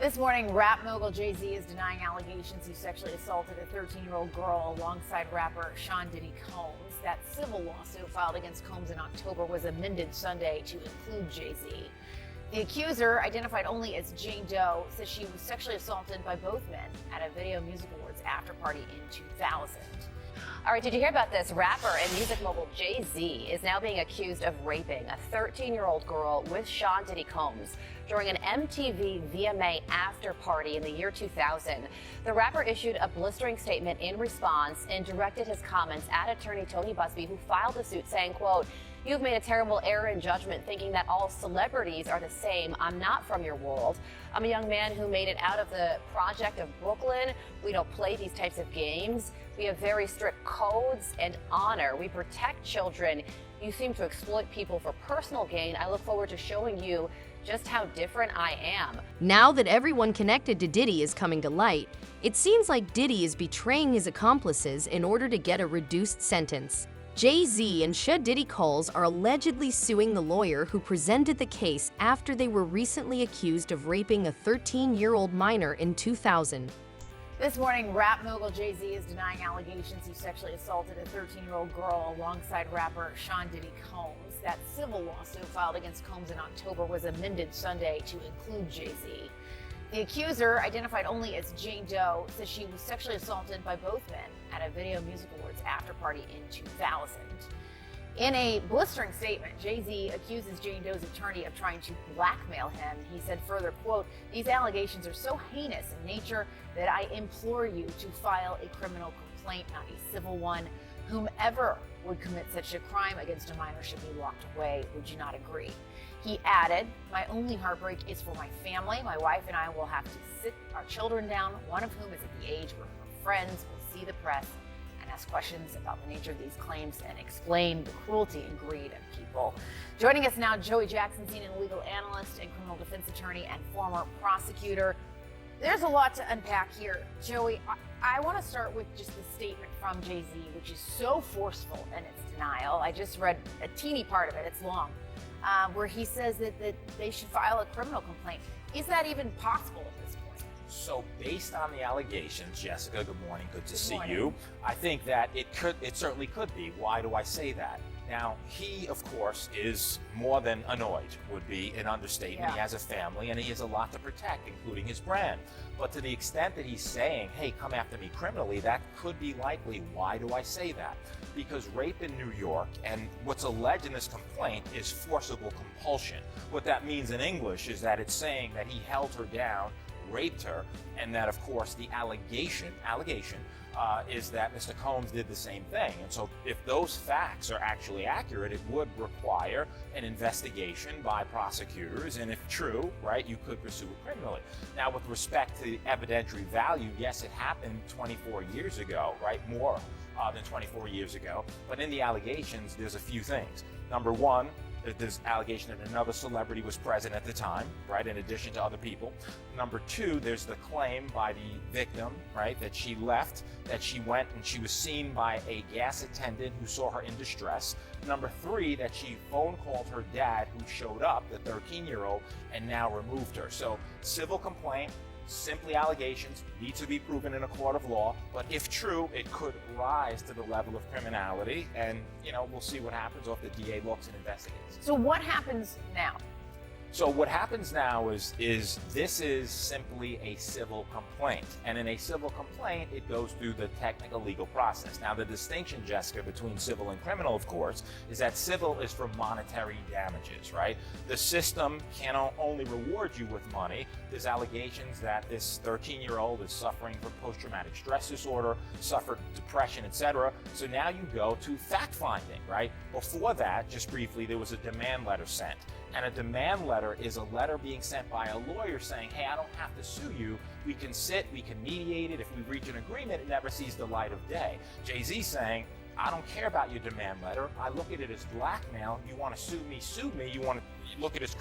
This morning, rap mogul Jay-Z is denying allegations he sexually assaulted a 13-year-old girl alongside rapper Diddy Combs. That civil lawsuit filed against Combs in October was amended Sunday to include Jay-Z. The accuser, identified only as Jane Doe, says she was sexually assaulted by both men at a Video Music Awards after party in 2000. All right, did you hear about this? Rapper and music mogul Jay-Z is now being accused of raping a 13-year-old girl with Diddy Combs during an MTV VMA after party in the year 2000. The rapper issued a blistering statement in response and directed his comments at attorney Tony Busby, who filed the suit, saying, quote, "You've made a terrible error in judgment thinking that all celebrities are the same. I'm not from your world. I'm a young man who made it out of the project of Brooklyn. We don't play these types of games. We have very strict codes and honor. We protect children. You seem to exploit people for personal gain. I look forward to showing you just how different I am." Now that everyone connected to Diddy is coming to light, it seems like Diddy is betraying his accomplices in order to get a reduced sentence. Jay-Z and Diddy Combs are allegedly suing the lawyer who presented the case after they were recently accused of raping a 13-year-old minor in 2000. This morning, rap mogul Jay-Z is denying allegations he sexually assaulted a 13-year-old girl alongside rapper Diddy Combs. That civil lawsuit filed against Combs in October was amended Sunday to include Jay-Z. The accuser, identified only as Jane Doe, says she was sexually assaulted by both men at a Video Music Awards after party in 2000. In a blistering statement, Jay-Z accuses Jane Doe's attorney of trying to blackmail him. He said further, quote, "These allegations are so heinous in nature that I implore you to file a criminal complaint, not a civil one. Whomever would commit such a crime against a minor should be locked away. Would you not agree?" He added, "My only heartbreak is for my family. My wife and I will have to sit our children down, one of whom is at the age where her friends will see the press and ask questions about the nature of these claims and explain the cruelty and greed of people." Joining us now, Joey Jackson, senior legal analyst and criminal defense attorney and former prosecutor. There's a lot to unpack here. Joey, I want to start with just the statement from Jay-Z, which is so forceful in its denial. I just read a teeny part of it, it's long, where he says that they should file a criminal complaint. Is that even possible at this point? So based on the allegations, Jessica, good morning, good to see you. I think that it certainly could be. Why do I say that? Now, he, of course, is more than annoyed, would be an understatement. Yeah. He has a family and he has a lot to protect, including his brand. But to the extent that he's saying, hey, come after me criminally, that could be likely. Why do I say that? Because rape in New York, and what's alleged in this complaint, is forcible compulsion. What that means in English is that it's saying that he held her down, raped her, and that, of course, the allegation is that Mr. Combs did the same thing. And so if those facts are actually accurate, it would require an investigation by prosecutors, and if true, right, you could pursue it criminally. Now, with respect to the evidentiary value, yes, it happened 24 years ago, right, more than 24 years ago, but in the allegations, there's a few things. Number one, there's allegation that another celebrity was present at the time, right, in addition to other people. Number two, there's the claim by the victim, right, that she left, that she went and she was seen by a gas attendant who saw her in distress. Number three, that she phone called her dad, who showed up, the 13-year-old, and now removed her. So civil complaint, simply allegations, need to be proven in a court of law, but if true, it could rise to the level of criminality, and we'll see what happens if the DA looks and investigates. So what happens now? So what happens now is this is simply a civil complaint. And in a civil complaint, it goes through the technical legal process. Now, the distinction, Jessica, between civil and criminal, of course, is that civil is for monetary damages, right? The system can only reward you with money. There's allegations that this 13-year-old is suffering from post-traumatic stress disorder, suffered depression, etc. So now you go to fact-finding, right? Before that, just briefly, there was a demand letter sent. And a demand letter is a letter being sent by a lawyer saying, hey, I don't have to sue you. We can sit, we can mediate it. If we reach an agreement, it never sees the light of day. Jay-Z saying, I don't care about your demand letter. I look at it as blackmail. You want to sue me. You want to look at it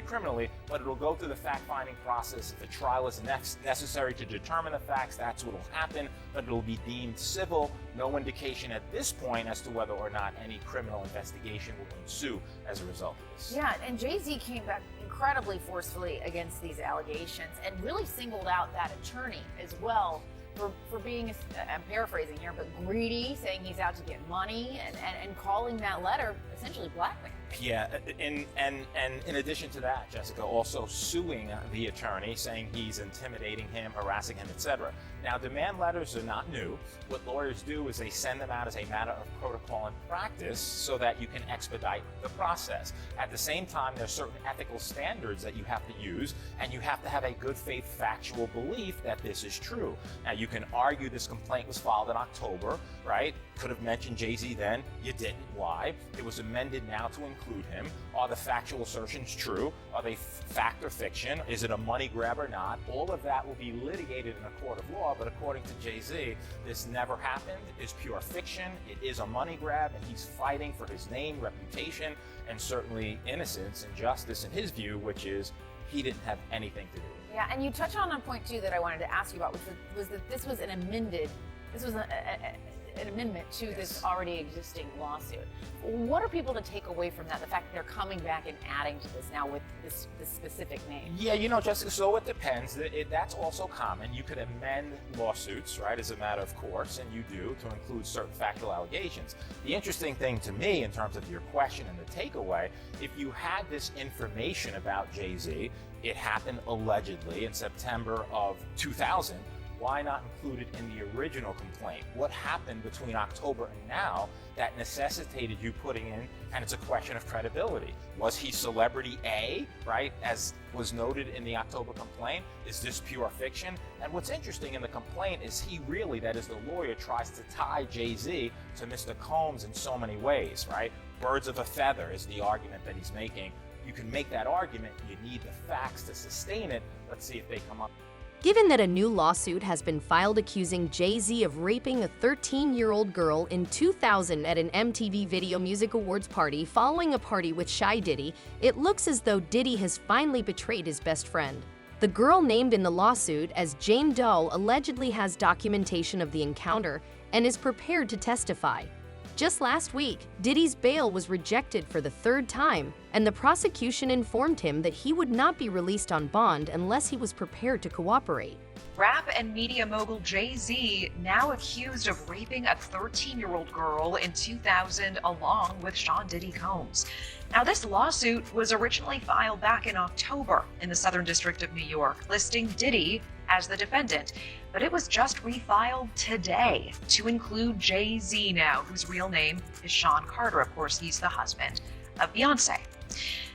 criminally, but it'll go through the fact-finding process. If a trial is necessary to determine the facts, that's what will happen, but it'll be deemed civil. No indication at this point as to whether or not any criminal investigation will ensue as a result of this. Yeah, and Jay-Z came back incredibly forcefully against these allegations and really singled out that attorney as well for being, I'm paraphrasing here, but greedy, saying he's out to get money, and calling that letter essentially blackmail. Yeah, and in addition to that, Jessica, also suing the attorney, saying he's intimidating him, harassing him, etc. Now, demand letters are not new. What lawyers do is they send them out as a matter of protocol and practice so that you can expedite the process. At the same time, there are certain ethical standards that you have to use, and you have to have a good faith factual belief that this is true. Now, you can argue this complaint was filed in October, right? Could have mentioned Jay-Z then. You didn't. Why? It was amended now to include him. Are the factual assertions true? Are they fact or fiction? Is it a money grab or not? All of that will be litigated in a court of law, but according to Jay-Z, this never happened. It's pure fiction. It is a money grab, and he's fighting for his name, reputation, and certainly innocence and justice in his view, which is he didn't have anything to do with it. Yeah, and you touch on a point too that I wanted to ask you about, which was that this was an amendment to this already existing lawsuit. What are people to take away from that? The fact that they're coming back and adding to this now with this specific name? Yeah, Jessica, so it depends. That's also common. You could amend lawsuits, right, as a matter of course, and you do, to include certain factual allegations. The interesting thing to me, in terms of your question and the takeaway, if you had this information about Jay-Z, it happened allegedly in September of 2000, why not include it in the original complaint? What happened between October and now that necessitated you putting in, and it's a question of credibility. Was he celebrity A, right, as was noted in the October complaint? Is this pure fiction? And what's interesting in the complaint is he really, that is the lawyer, tries to tie Jay-Z to Mr. Combs in so many ways, right? Birds of a feather is the argument that he's making. You can make that argument, you need the facts to sustain it. Let's see if they come up. Given that a new lawsuit has been filed accusing Jay-Z of raping a 13-year-old girl in 2000 at an MTV Video Music Awards party following a party with Shy Diddy, it looks as though Diddy has finally betrayed his best friend. The girl named in the lawsuit as Jane Doe allegedly has documentation of the encounter and is prepared to testify. Just last week, Diddy's bail was rejected for the third time, and the prosecution informed him that he would not be released on bond unless he was prepared to cooperate. Rap and media mogul Jay-Z now accused of raping a 13-year-old girl in 2000 along with Sean Diddy Combs. Now, this lawsuit was originally filed back in October in the Southern District of New York, listing Diddy as the defendant, but it was just refiled today to include Jay-Z now, whose real name is Sean Carter. Of course, he's the husband of Beyonce.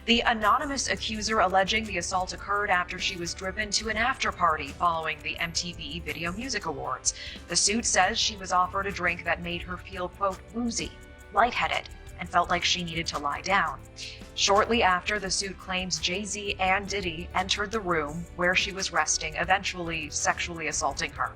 The anonymous accuser alleging the assault occurred after she was driven to an after-party following the MTV Video Music Awards. The suit says she was offered a drink that made her feel, quote, woozy, lightheaded, and felt like she needed to lie down. Shortly after, the suit claims Jay-Z and Diddy entered the room where she was resting, eventually sexually assaulting her.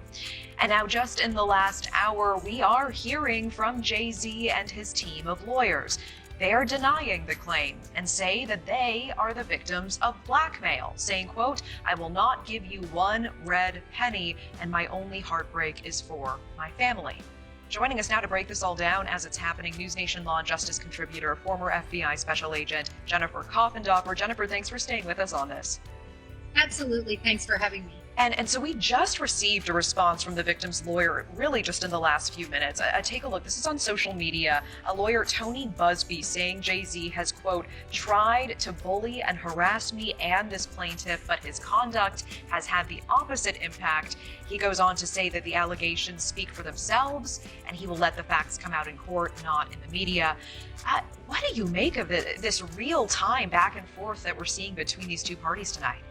And now, just in the last hour, we are hearing from Jay-Z and his team of lawyers. They are denying the claim and say that they are the victims of blackmail, saying, quote, I will not give you one red penny, and my only heartbreak is for my family. Joining us now to break this all down as it's happening, News Nation Law and Justice contributor, former FBI Special Agent Jennifer Coffindoffer. Jennifer, thanks for staying with us on this. Absolutely. Thanks for having me. And so we just received a response from the victim's lawyer, really just in the last few minutes. Take a look. This is on social media. A lawyer, Tony Busby, saying Jay-Z has, quote, tried to bully and harass me and this plaintiff, but his conduct has had the opposite impact. He goes on to say that the allegations speak for themselves, and he will let the facts come out in court, not in the media. What do you make of this real-time back and forth that we're seeing between these two parties tonight?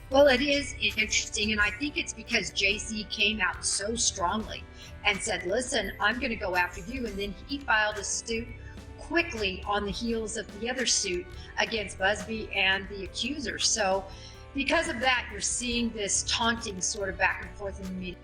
Well, it is interesting, and I think it's because Jay-Z came out so strongly and said, listen, I'm going to go after you, and then he filed a suit quickly on the heels of the other suit against Busby and the accusers. So because of that, you're seeing this taunting sort of back and forth in the media.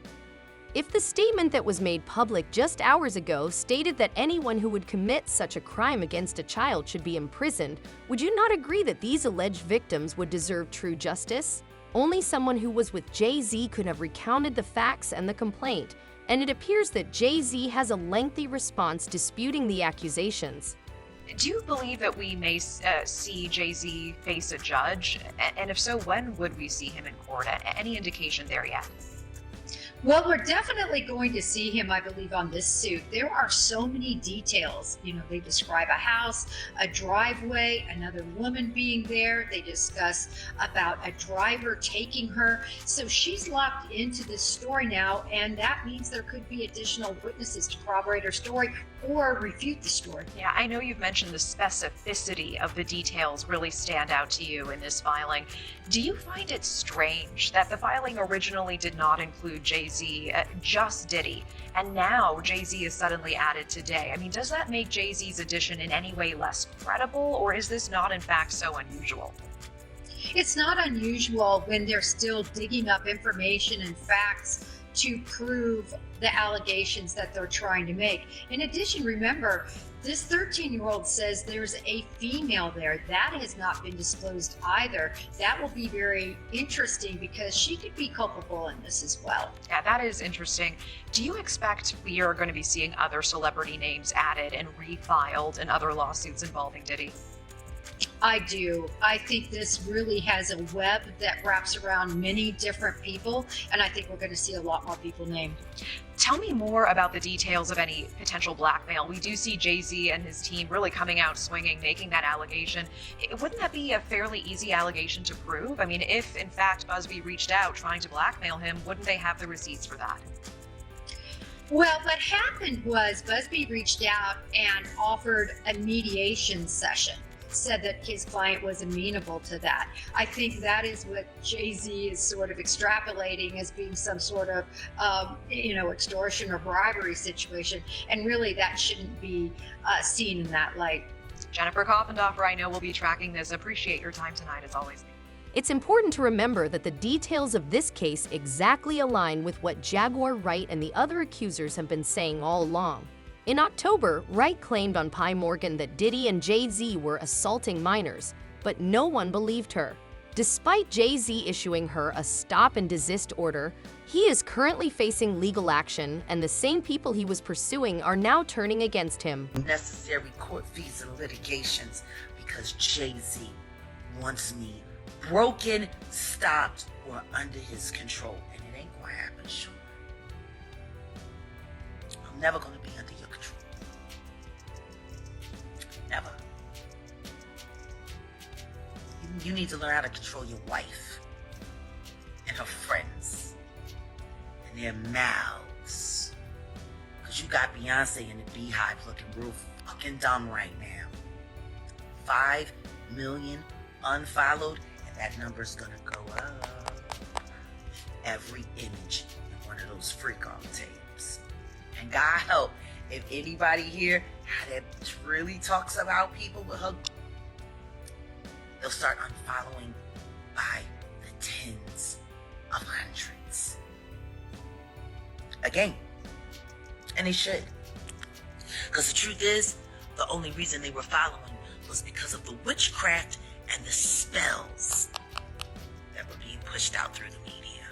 If the statement that was made public just hours ago stated that anyone who would commit such a crime against a child should be imprisoned, would you not agree that these alleged victims would deserve true justice? Only someone who was with Jay-Z could have recounted the facts and the complaint, and it appears that Jay-Z has a lengthy response disputing the accusations. Do you believe that we may see Jay-Z face a judge? And if so, when would we see him in court? Any indication there yet? Well, we're definitely going to see him, I believe, on this suit. There are so many details. They describe a house, a driveway, another woman being there. They discuss about a driver taking her. So she's locked into this story now, and that means there could be additional witnesses to corroborate her story or refute the story. Yeah, I know you've mentioned the specificity of the details really stand out to you in this filing. Do you find it strange that the filing originally did not include Jay-Z, just Diddy, and now Jay-Z is suddenly added today? I mean, does that make Jay-Z's addition in any way less credible, or is this not in fact so unusual? It's not unusual when they're still digging up information and facts to prove the allegations that they're trying to make. In addition, remember, this 13-year-old says there's a female there. That has not been disclosed either. That will be very interesting because she could be culpable in this as well. Yeah, that is interesting. Do you expect we are going to be seeing other celebrity names added and refiled in other lawsuits involving Diddy? I do. I think this really has a web that wraps around many different people, and I think we're going to see a lot more people named. Tell me more about the details of any potential blackmail. We do see Jay-Z and his team really coming out swinging, making that allegation. Wouldn't that be a fairly easy allegation to prove? I mean, if in fact Busby reached out trying to blackmail him, wouldn't they have the receipts for that? Well, what happened was Busby reached out and offered a mediation session, said that his client was amenable to that. I think that is what Jay-Z is sort of extrapolating as being some sort of, extortion or bribery situation. And really that shouldn't be seen in that light. Jennifer Koffendorfer, I know we'll be tracking this. Appreciate your time tonight as always. It's important to remember that the details of this case exactly align with what Jaguar Wright and the other accusers have been saying all along. In October, Wright claimed on Pi Morgan that Diddy and Jay-Z were assaulting minors, but no one believed her. Despite Jay-Z issuing her a stop and desist order, he is currently facing legal action, and the same people he was pursuing are now turning against him. Necessary court fees and litigations because Jay-Z wants me broken, stopped, or under his control. And it ain't gonna happen, sure. I'm never gonna be under your control. Never. You need to learn how to control your wife and her friends and their mouths. Because you got Beyonce in the Beehive looking real fucking dumb right now. 5 million unfollowed, and that number's gonna go up. Every image in one of those freak-off tapes. And God help, if anybody here that really talks about people with her, they'll start unfollowing by the tens of hundreds. Again. And they should. Because the truth is, the only reason they were following was because of the witchcraft and the spells that were being pushed out through the media.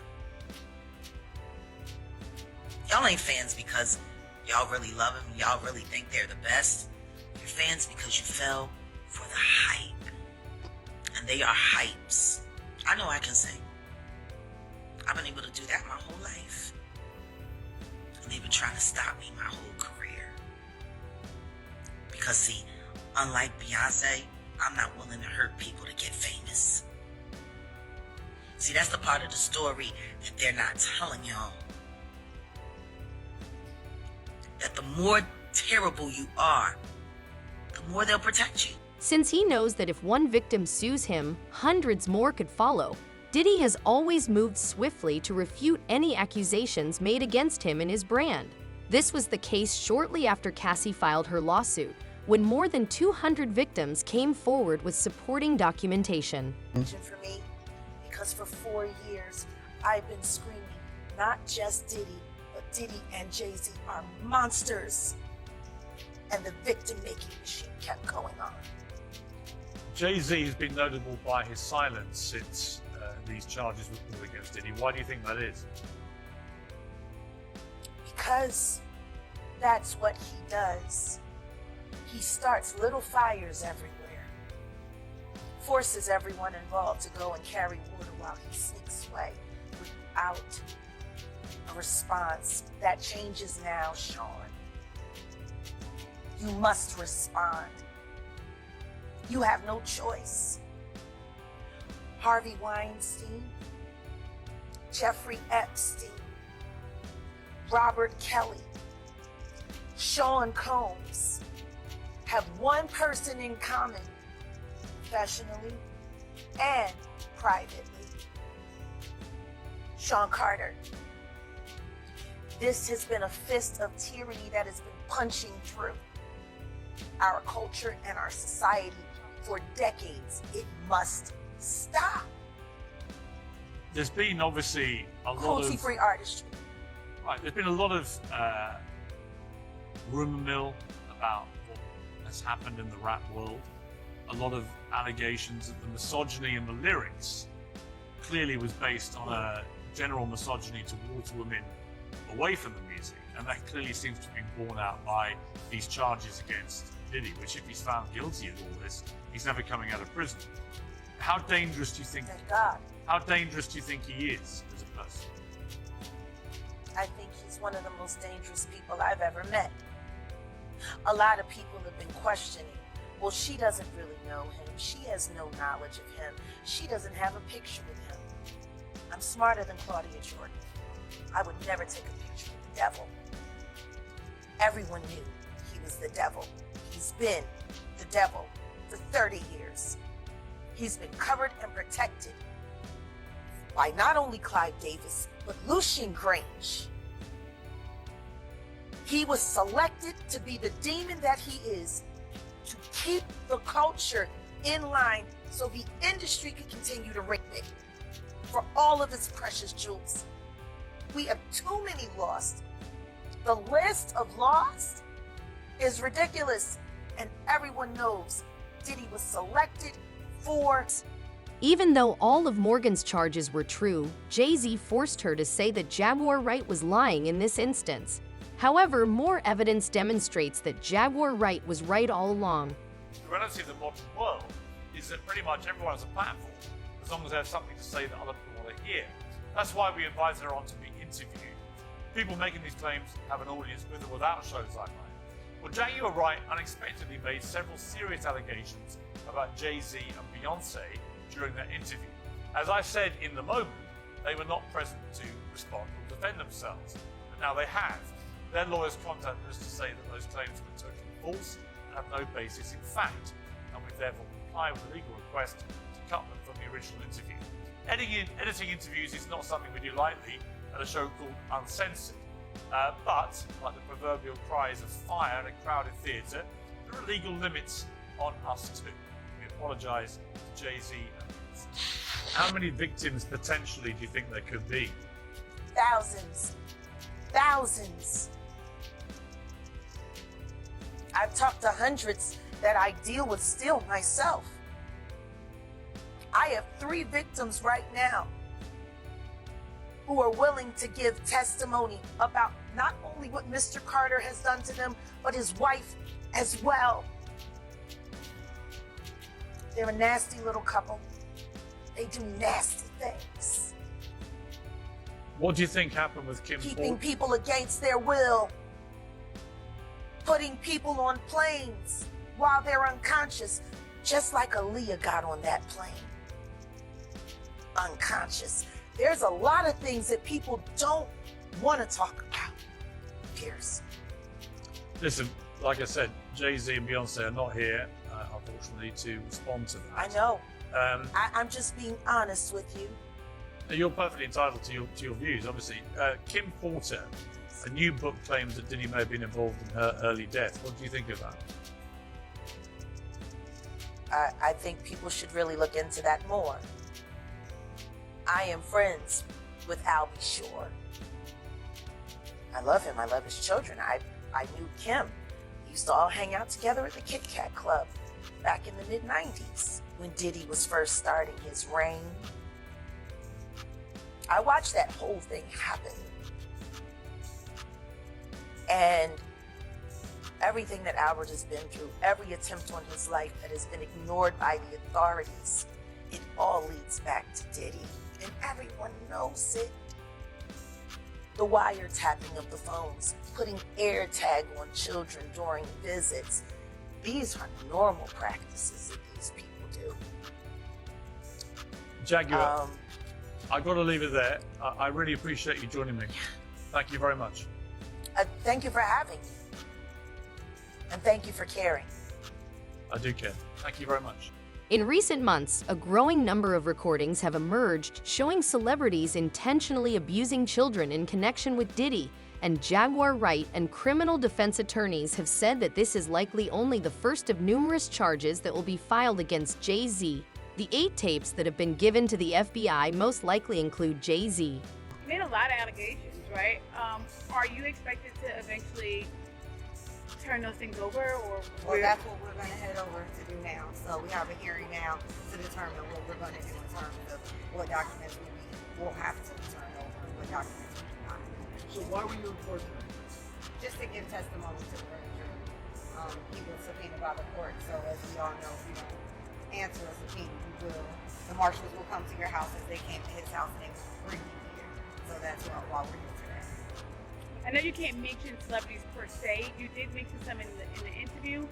Y'all ain't fans because y'all really love them, y'all really think they're the best. You're fans because you fell for the hype. And they are hypes. I know I can sing. I've been able to do that my whole life. And they've been trying to stop me my whole career. Because see, unlike Beyonce, I'm not willing to hurt people to get famous. See, that's the part of the story that they're not telling y'all. That the more terrible you are, the more they'll protect you. Since he knows that if one victim sues him, hundreds more could follow, Diddy has always moved swiftly to refute any accusations made against him and his brand. This was the case shortly after Cassie filed her lawsuit, when more than 200 victims came forward with supporting documentation. For me, because for 4 years, I've been screaming, not just Diddy, But Diddy and Jay-Z are monsters. And the victim-making machine kept going on. Jay-Z has been notable by his silence since these charges were brought against Diddy. Why do you think that is? Because that's what he does. He starts little fires everywhere, forces everyone involved to go and carry water while he sneaks away without a response. That changes now, Sean. You must respond. You have no choice. Harvey Weinstein, Jeffrey Epstein, Robert Kelly, Sean Combs have one person in common, professionally and privately. Sean Carter. This has been a fist of tyranny that has been punching through our culture and our society for decades. It must stop. There's been obviously a lot of Cruelty-free artistry. Right, there's been a lot of rumor mill about what has happened in the rap world. A lot of allegations that the misogyny in the lyrics clearly was based on a general misogyny towards women away from the music, and that clearly seems to have been borne out by these charges against Diddy, which if he's found guilty of all this, he's never coming out of prison. How dangerous do you think? Thank God. How dangerous do you think he is as a person? I think he's one of the most dangerous people I've ever met. A lot of people have been questioning, well, she doesn't really know him. She has no knowledge of him. She doesn't have a picture with him. I'm smarter than Claudia Jordan. I would never take a picture with the devil. Everyone knew he was the devil. He's been the devil for 30 years. He's been covered and protected by not only Clive Davis, but Lucian Grange. He was selected to be the demon that he is, to keep the culture in line so the industry could continue to rape it for all of its precious jewels. We have too many lost. The list of lost is ridiculous, and everyone knows Diddy was selected for. Even though all of Morgan's charges were true, Jay-Z forced her to say that Jaguar Wright was lying in this instance. However, more evidence demonstrates that Jaguar Wright was right all along. The reality of the modern world is that pretty much everyone has a platform, as long as they have something to say that other people want to hear. That's why we invite her on to be interviewed. People making these claims have an audience with or without shows like mine. Well, Jaguar Wright unexpectedly made several serious allegations about Jay-Z and Beyonce during their interview. As I said in the moment, they were not present to respond or defend themselves, but now they have. Their lawyers contacted us to say that those claims were totally false and have no basis in fact, and we therefore comply with the legal request to cut them from the original interview. Editing interviews is not something we do lightly at a show called Uncensored, but like the proverbial cries of fire in a crowded theatre, there are legal limits on us too. We apologise to Jay-Z and Beyonce. How many victims potentially do you think there could be? Thousands. Thousands. I've talked to hundreds that I deal with still myself. I have 3 victims right now who are willing to give testimony about not only what Mr. Carter has done to them, but his wife as well. They're a nasty little couple. They do nasty things. What do you think happened with Kim Keeping Porter? people against their will. Putting people on planes while they're unconscious, just like Aaliyah got on that plane. Unconscious. There's a lot of things that people don't want to talk about, Pierce. Listen, like I said, Jay-Z and Beyonce are not here, unfortunately, to respond to that. I know. I'm just being honest with you. You're perfectly entitled to your views, obviously. Kim Porter, a new book claims that Diddy may have been involved in her early death. What do you think of that? I think people should really look into that more. I am friends with Albie Shore. I love him. I love his children. I knew Kim. We used to all hang out together at the Kit Kat Club back in the mid-90s when Diddy was first starting his reign. I watched that whole thing happen. And everything that Albert has been through, every attempt on his life that has been ignored by the authorities, it all leads back to Diddy. And everyone knows it. The wiretapping of the phones, putting air tag on children during visits. These are normal practices that these people do. Jaguar, I've got to leave it there. I really appreciate you joining me. Thank you very much. Thank you for having me. And thank you for caring. I do care. Thank you very much. In recent months, a growing number of recordings have emerged showing celebrities intentionally abusing children in connection with Diddy, and Jaguar Wright and criminal defense attorneys have said that this is likely only the first of numerous charges that will be filed against Jay-Z. The 8 tapes that have been given to the FBI most likely include Jay-Z. You made a lot of allegations, right? Are you expected to eventually turn those things over, or? Well, that's what we're going to head over to do now. So we have a hearing now to determine what we're going to do in terms of what documents we'll have to turn over, what documents we do not. So why were you enforcing it? Just to give testimony to the grand jury. He was subpoenaed by the court, so as we all know, if you don't answer a subpoena, you will. The marshals will come to your house as they came to his house and they will bring you here. So that's why we're here today. I know you can't mention celebrities per se. You did mention some in the interview.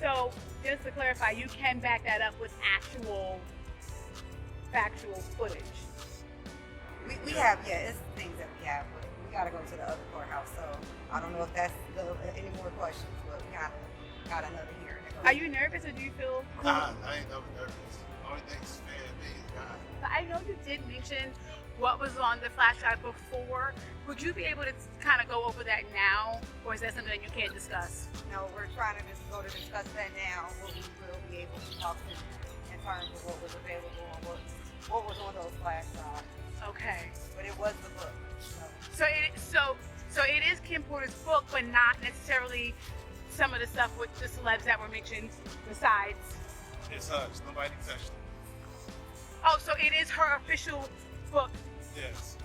So just to clarify, you can back that up with actual factual footage. We have, it's things that we have, but we got to go to the other courthouse. So I don't know if that's any more questions, but we got another hearing. Are you nervous, or do you feel? Nah, I ain't never nervous. Only thing scared me is God. I know you did mention what was on the flash drive before. Would you be able to kind of go over that now, or is that something that you can't discuss? No, we're trying to discuss that now. What we will be able to talk to in terms of what was available and what was on those flash drives. Okay. But it was the book. So it is Kim Porter's book, but not necessarily some of the stuff with the celebs that were mentioned besides. It's hers. Nobody touched it. Oh, so it is her official book. Yes.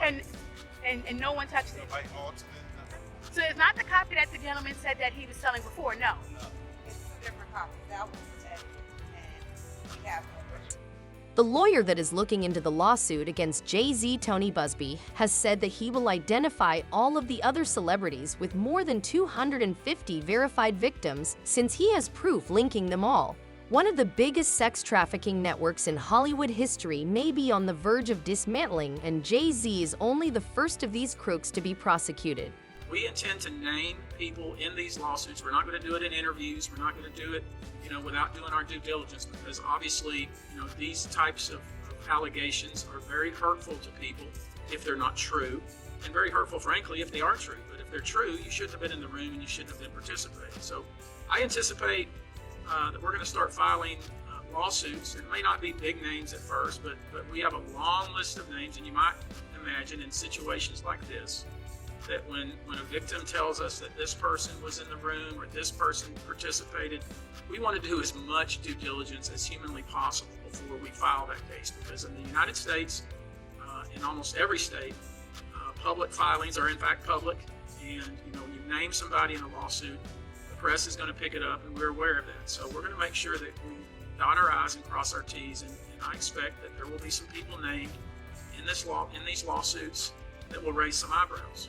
And no one touched it. Nobody altered it. Nothing. So it's not the copy that the gentleman said that he was selling before. No. No. It's a different copy. That one was edited, and we have no original. The lawyer that is looking into the lawsuit against Jay-Z Tony Busby has said that he will identify all of the other celebrities with more than 250 verified victims since he has proof linking them all. One of the biggest sex trafficking networks in Hollywood history may be on the verge of dismantling, and Jay-Z is only the first of these crooks to be prosecuted. We intend to name people in these lawsuits. We're not going to do it in interviews. We're not going to do it, without doing our due diligence, because obviously, these types of allegations are very hurtful to people if they're not true, and very hurtful, frankly, if they are true. But if they're true, you shouldn't have been in the room and you shouldn't have been participating. So I anticipate that we're going to start filing lawsuits. It may not be big names at first, but we have a long list of names, and you might imagine in situations like this that when a victim tells us that this person was in the room or this person participated, we want to do as much due diligence as humanly possible before we file that case, because in the United States, in almost every state, public filings are in fact public, and when you name somebody in a lawsuit, the press is going to pick it up, and we're aware of that. So we're going to make sure that we dot our I's and cross our T's, and I expect that there will be some people named in these lawsuits that will raise some eyebrows.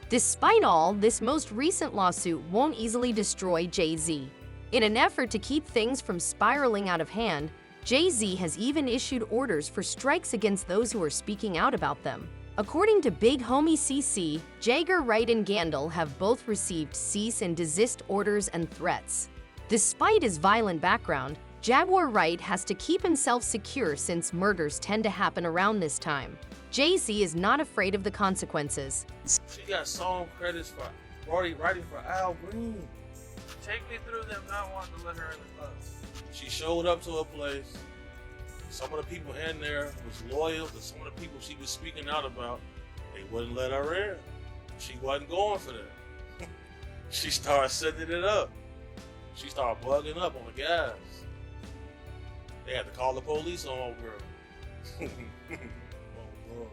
Despite all, this most recent lawsuit won't easily destroy Jay-Z. In an effort to keep things from spiraling out of hand, Jay-Z has even issued orders for strikes against those who are speaking out about them. According to Big Homie CC, Jagger, Wright, and Gandil have both received cease and desist orders and threats. Despite his violent background, Jaguar Wright has to keep himself secure since murders tend to happen around this time. Jay-Z is not afraid of the consequences. She got song credits for writing for Al Green. Take me through them not wanting to let her in the club. She showed up to a place. Some of the people in there was loyal to some of the people she was speaking out about. They wouldn't let her in. She wasn't going for that. She started setting it up. She started bugging up on the guys. They had to call the police on old girl. Oh, bro.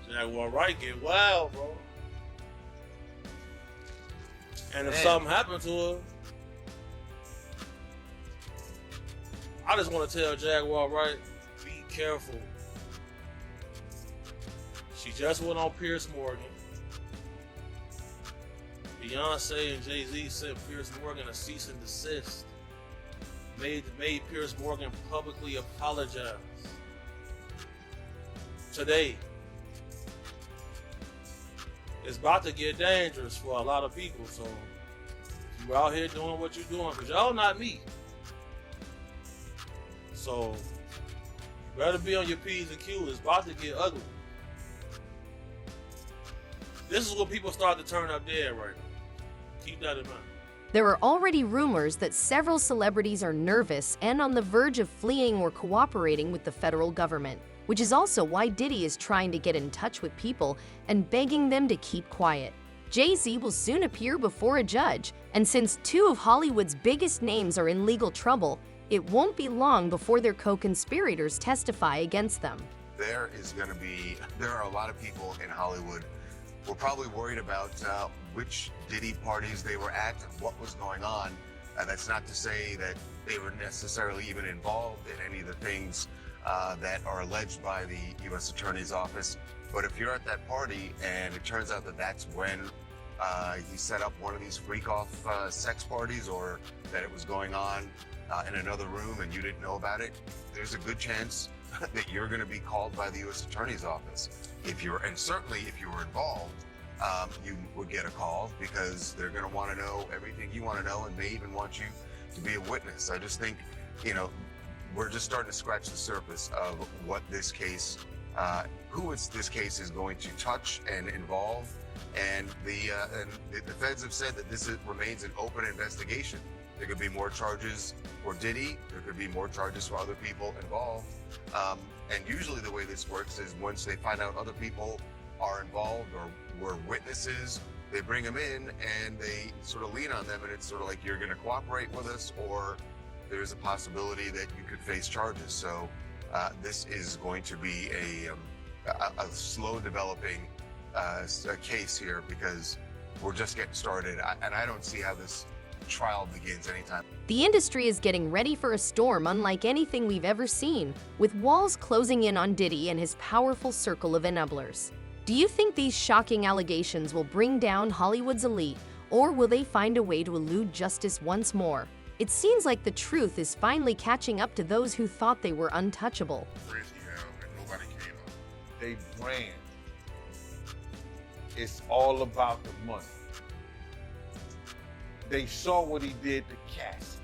Jaguar Wright get wild, bro. And if something happened to her, I just want to tell Jaguar Wright, be careful. She just went on Piers Morgan. Beyonce and Jay-Z sent Piers Morgan a cease and desist. Made Piers Morgan publicly apologize. Today, it's about to get dangerous for a lot of people, so you're out here doing what you're doing, because y'all not me. So you better be on your P's and Q's. It's about to get ugly. This is when people start to turn up dead right now. Keep that in mind. There are already rumors that several celebrities are nervous and on the verge of fleeing or cooperating with the federal government, which is also why Diddy is trying to get in touch with people and begging them to keep quiet. Jay-Z will soon appear before a judge, and since two of Hollywood's biggest names are in legal trouble, it won't be long before their co-conspirators testify against them. There are a lot of people in Hollywood who are probably worried about which Diddy parties they were at and what was going on. That's not to say that they were necessarily even involved in any of the things that are alleged by the U.S. Attorney's Office. But if you're at that party and it turns out that that's when he set up one of these freak-off sex parties, or that it was going on in another room and you didn't know about it, there's a good chance that you're going to be called by the U.S. Attorney's Office. And certainly if you were involved, you would get a call, because they're going to want to know everything you want to know, and may even want you to be a witness. I just think, we're just starting to scratch the surface of what this case, this case is going to touch and involve. And the feds have said that this remains an open investigation. There could be more charges for Diddy. There could be more charges for other people involved. And usually the way this works is once they find out other people are involved or were witnesses, they bring them in and they sort of lean on them, and it's sort of like, you're going to cooperate with us, or there's a possibility that you could face charges. So this is going to be a slow developing case here, because we're just getting started, and I don't see how this trial begins anytime. The industry is getting ready for a storm unlike anything we've ever seen, with walls closing in on Diddy and his powerful circle of enablers. Do you think these shocking allegations will bring down Hollywood's elite, or will they find a way to elude justice once more? It seems like the truth is finally catching up to those who thought they were untouchable. Nobody came up. They brand. It's all about the money. They saw what he did to Cassie.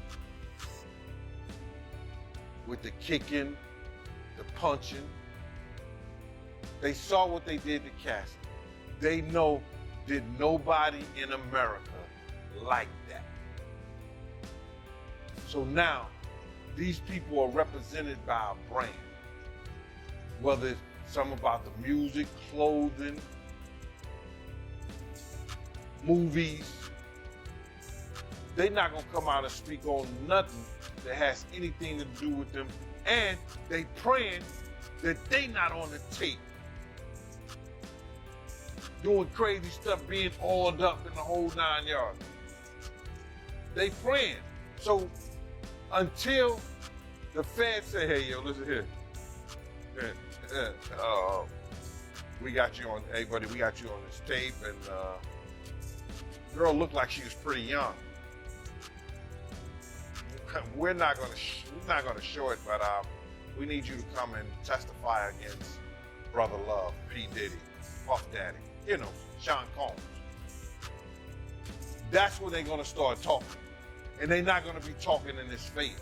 With the kicking, the punching. They saw what they did to Cassie. They know that nobody in America like that. So now, these people are represented by a brand. Whether it's something about the music, clothing, movies, they're not gonna come out and speak on nothing that has anything to do with them, and they praying that they not on the tape doing crazy stuff, being oiled up in the whole 9 yards. They praying. So until the feds say, hey, yo, listen here. we got you on, hey buddy, we got you on this tape, and girl looked like she was pretty young. We're not gonna show it, but we need you to come and testify against Brother Love, P. Diddy, Puff Daddy, you know, Sean Combs. That's when they're gonna start talking. And they're not gonna be talking in his favor.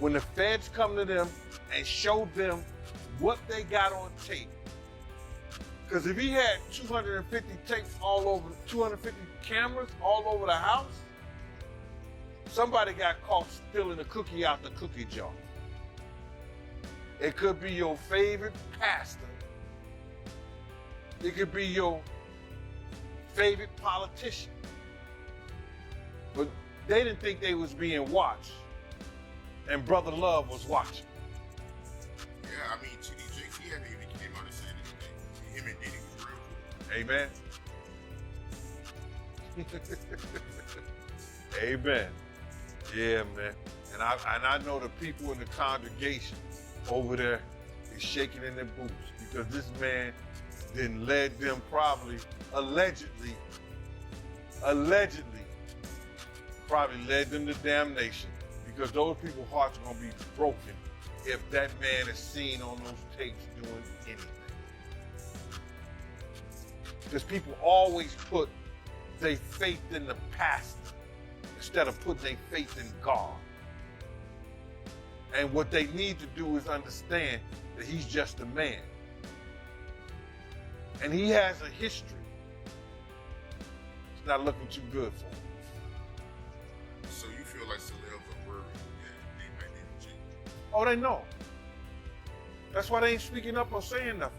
When the feds come to them and show them what they got on tape, because if he had 250 tapes all over, 250 cameras all over the house, somebody got caught stealing a cookie out the cookie jar. It could be your favorite pastor. It could be your favorite politician. But they didn't think they was being watched. And Brother Love was watching. Yeah, I mean, TDJ, hadn't even came out and said anything. Him and Diddy was real good. Amen. Amen. Yeah, man. And I know the people in the congregation over there is shaking in their boots because this man then led them probably, allegedly led them to damnation, because those people's hearts are gonna be broken if that man is seen on those tapes doing anything. Because people always put their faith in the pastor instead of putting their faith in God. And what they need to do is understand that he's just a man. And he has a history. It's not looking too good for him. So you feel like celebs are worried that they might need to change? Oh, they know. That's why they ain't speaking up or saying nothing.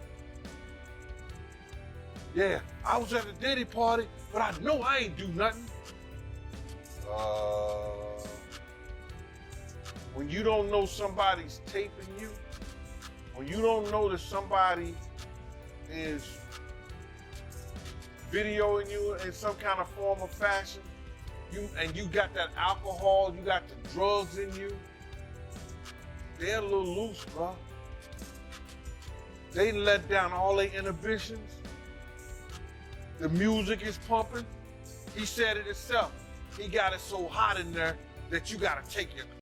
Yeah, I was at a Diddy party, but I know I ain't do nothing. When you don't know somebody's taping you, when you don't know that somebody is videoing you in some kind of form or fashion, you got that alcohol, you got the drugs in you, they're a little loose, bro. They let down all their inhibitions. The music is pumping. He said it himself. He got it so hot in there that you gotta take your